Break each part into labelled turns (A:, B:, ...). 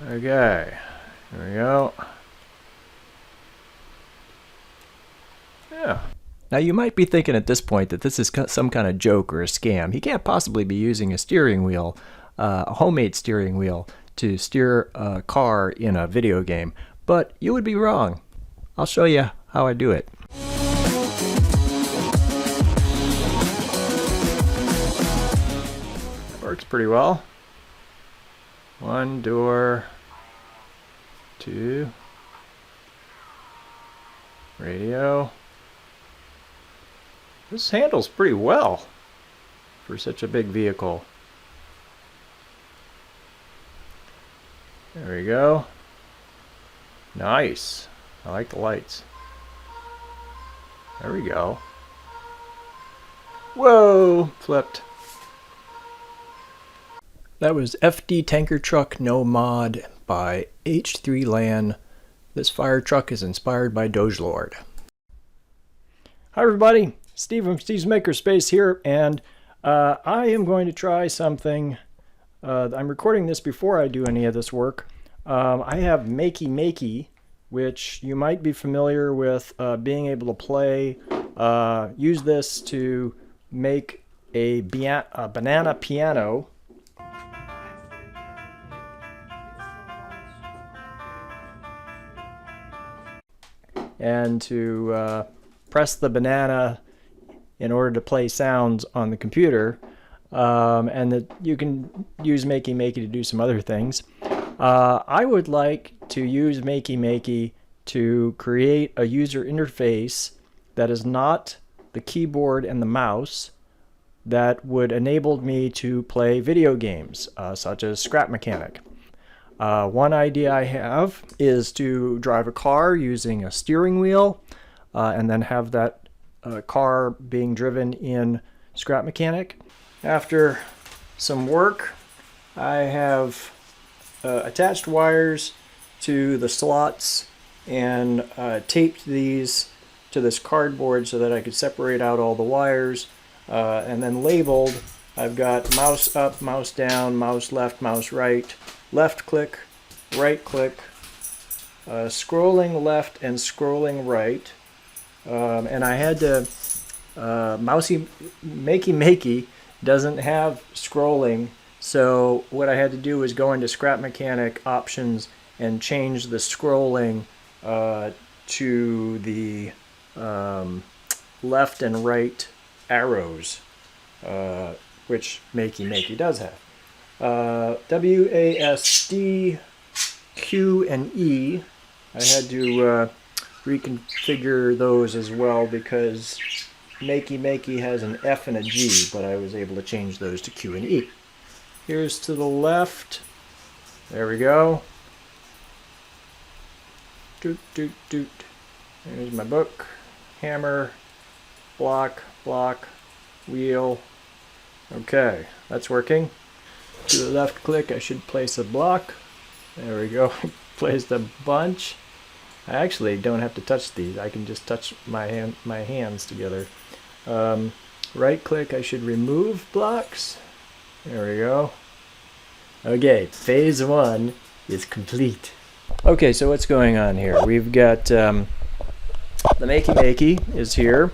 A: Okay, there we go. Yeah. Now you might be thinking at this point that this is some kind of joke or a scam. He can't possibly be using a steering wheel, a homemade steering wheel, to steer a car in a video game. But you would be wrong. I'll show you how I do it. Works pretty well. One door, two, radio. This handles pretty well for such a big vehicle. There we go. Nice. I like the lights. There we go. Whoa! Flipped. That was FD Tanker Truck No Mod by H3 Lan. This fire truck is inspired by Doge Lord. Hi everybody, Steve from Steve's Makerspace here, and I am going to try something. I'm recording this before I do any of this work. I have Makey-Makey, which you might be familiar with being able to play. Use this to make a banana piano. And to press the banana in order to play sounds on the computer, and that you can use Makey-Makey to do some other things. I would like to use Makey-Makey to create a user interface that is not the keyboard and the mouse, that would enable me to play video games such as Scrap Mechanic. One idea I have is to drive a car using a steering wheel and then have that car being driven in Scrap Mechanic. After some work, I have attached wires to the slots and taped these to this cardboard so that I could separate out all the wires, and then labeled. I've got mouse up, mouse down, mouse left, mouse right, left click, right click, scrolling left and scrolling right, and I had to Makey-Makey doesn't have scrolling, so what I had to do was go into Scrap Mechanic options and change the scrolling to the left and right arrows, which Makey-Makey does have. WASD, Q, and E. I had to reconfigure those as well because Makey-Makey has an F and a G, but I was able to change those to Q and E. Here's to the left. There we go. Doot, doot, doot. There's my book. Hammer, block, block, wheel. Okay, that's working. To the left click, I should place a block. There we go. Placed a bunch. I actually don't have to touch these. I can just touch my hands together. Right click, I should remove blocks. There we go. Okay, phase one is complete. Okay, so what's going on here? We've got the Makey-Makey is here,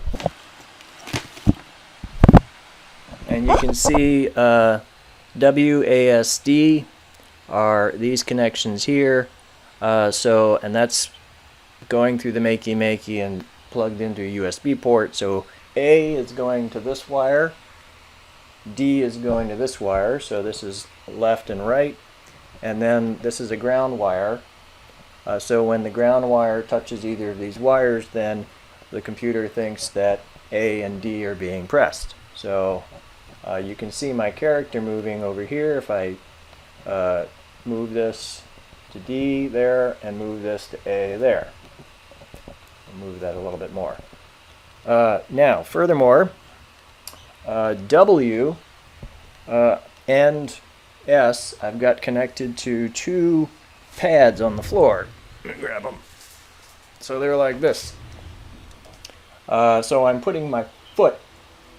A: and you can see WASD are these connections here, and that's going through the Makey-Makey and plugged into a USB port. So A is going to this wire, D is going to this wire, so this is left and right, and then this is a ground wire. So when the ground wire touches either of these wires, then the computer thinks that A and D are being pressed. So you can see my character moving over here. If I move this to D there and move this to A there. I'll move that a little bit more. Now, furthermore, W and S I've got connected to two pads on the floor. Let me grab them. So they're like this. So I'm putting my foot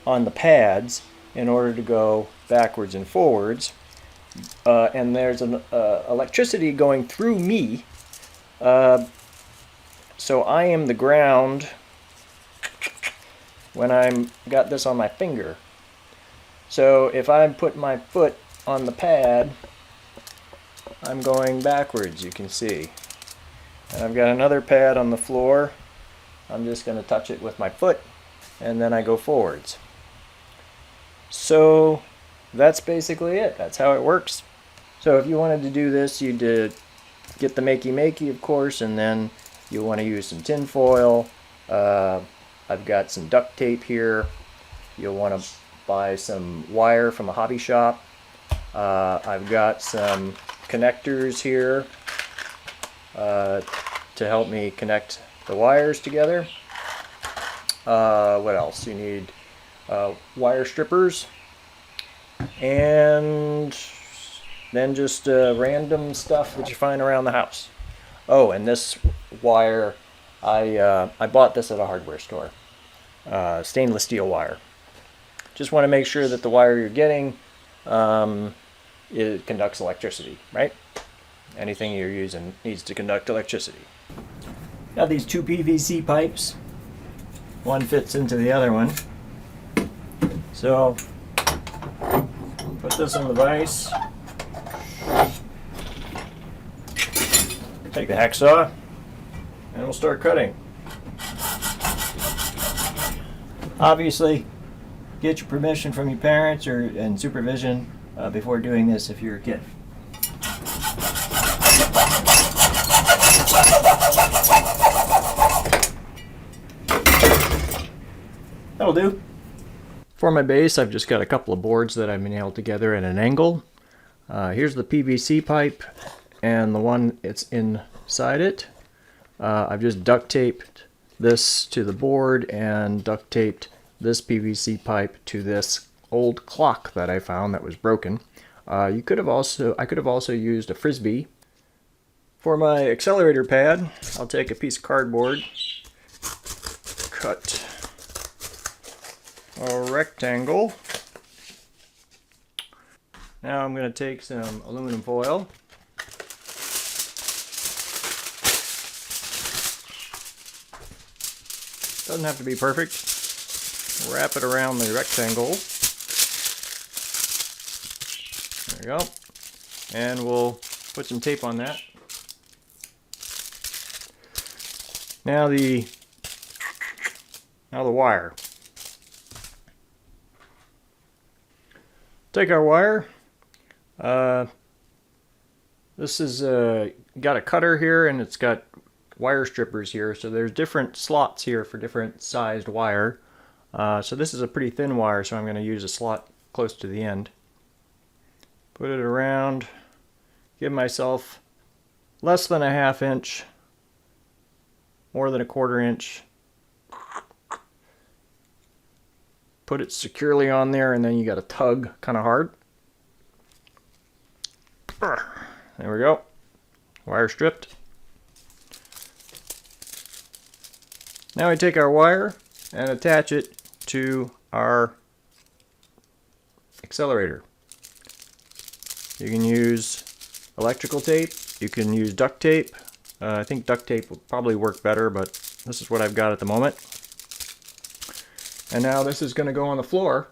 A: on the pads in order to go backwards and forwards. and there's an electricity going through me. So I am the ground when I'm got this on my finger. So if I put my foot on the pad, I'm going backwards, you can see. And I've got another pad on the floor. I'm just going to touch it with my foot, and then I go forwards. So that's basically it. That's how it works. So if you wanted to do this, you'd get the Makey-Makey, of course, and then you want to use some tin foil. I've got some duct tape here. You'll want to buy some wire from a hobby shop. I've got some connectors here to help me connect the wires together. What else? You need wire strippers, and then just random stuff that you find around the house. Oh, and this wire, I bought this at a hardware store. Stainless steel wire. Just want to make sure that the wire you're getting it conducts electricity, right? Anything you're using needs to conduct electricity. Got these two PVC pipes. One fits into the other one. So put this in the vise. Take the hacksaw and we'll start cutting. Obviously, get your permission from your parents and supervision before doing this if you're a kid. That'll do. For my base, I've just got a couple of boards that I've nailed together at an angle. Here's the PVC pipe and the one it's inside it. I've just duct taped this to the board and duct taped this PVC pipe to this old clock that I found that was broken. I could have also used a frisbee. For my accelerator pad, I'll take a piece of cardboard, cut a rectangle. Now I'm going to take some aluminum foil. Doesn't have to be perfect. Wrap it around the rectangle. There we go. And we'll put some tape on that. Now the wire. Take our wire. This is got a cutter here, and it's got wire strippers here. So there's different slots here for different sized wire. So this is a pretty thin wire, so I'm going to use a slot close to the end. Put it around. Give myself less than a ½ inch, more than a ¼ inch. Put it securely on there, and then you got to tug kind of hard. There we go. Wire stripped. Now we take our wire and attach it to our accelerator. You can use electrical tape. You can use duct tape. I think duct tape will probably work better, but this is what I've got at the moment. And now this is going to go on the floor,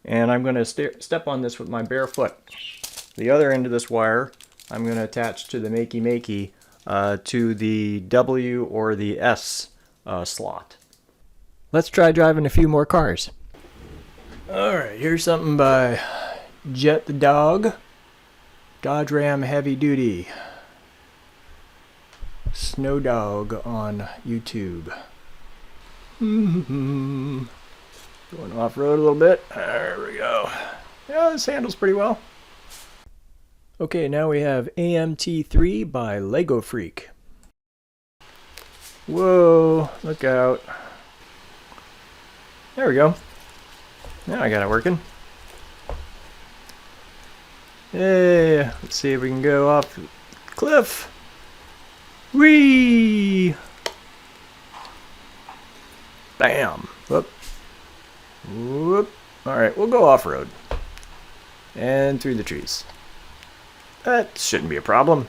A: and I'm going to step on this with my bare foot. The other end of this wire I'm going to attach to the Makey-Makey to the W or the S slot. Let's try driving a few more cars. Alright, here's something by Jet the Dog. Dodge Ram Heavy Duty. Snow Dog on YouTube. Going off-road a little bit. There we go. Yeah, this handles pretty well. Okay, now we have AMT3 by Lego Freak. Whoa, look out. There we go. Now I got it working. Hey, let's see if we can go off the cliff. Whee! Bam! Whoop. Whoop. Alright, we'll go off-road. And through the trees. That shouldn't be a problem.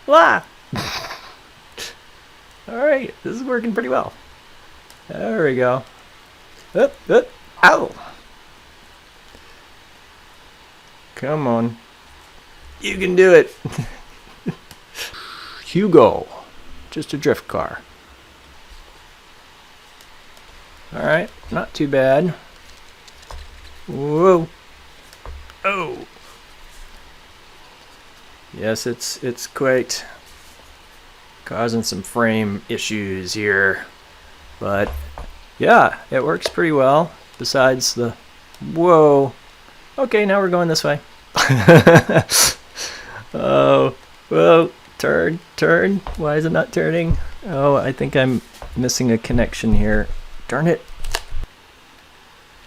A: Wow. Alright, this is working pretty well. There we go. Up, up, ow! Come on. You can do it. Hugo. Just a drift car. Alright, not too bad. Whoa. Oh. Yes, it's quite causing some frame issues here. But yeah, it works pretty well. Besides the whoa. Okay, now we're going this way. Oh, whoa, turn. Why is it not turning? Oh, I think I'm missing a connection here. Darn it.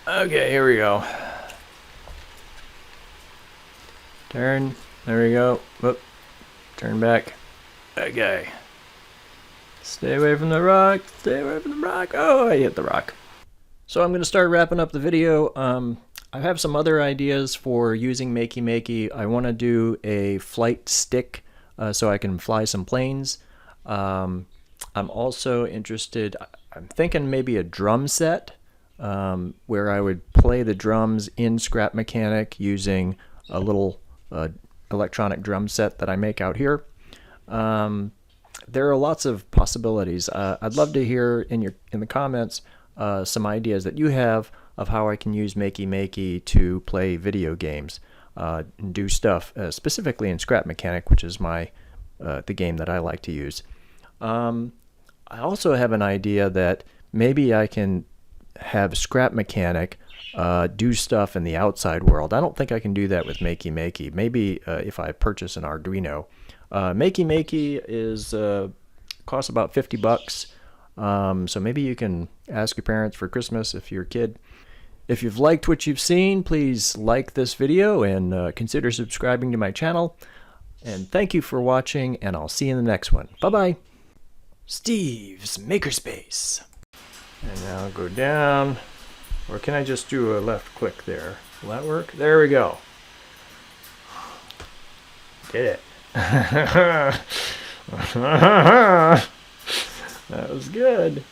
A: Okay, here we go. Turn. There we go. Whoop. Turn back. Okay. Stay away from the rock. Stay away from the rock. Oh, I hit the rock. So I'm going to start wrapping up the video. I have some other ideas for using Makey-Makey. I want to do a flight stick so I can fly some planes. I'm also interested, I'm thinking maybe a drum set where I would play the drums in Scrap Mechanic using a little electronic drum set that I make out here. There are lots of possibilities. I'd love to hear in the comments some ideas that you have of how I can use Makey-Makey to play video games and do stuff specifically in Scrap Mechanic, which is the game that I like to use. I also have an idea that maybe I can have Scrap Mechanic do stuff in the outside world. I don't think I can do that with Makey-Makey. Maybe if I purchase an Arduino. Makey-Makey is costs about $50. So maybe you can ask your parents for Christmas if you're a kid. If you've liked what you've seen, please like this video and consider subscribing to my channel. And thank you for watching, and I'll see you in the next one. Bye-bye. Steve's Makerspace. And now go down. Or can I just do a left click there? Will that work? There we go. Did it. That was good.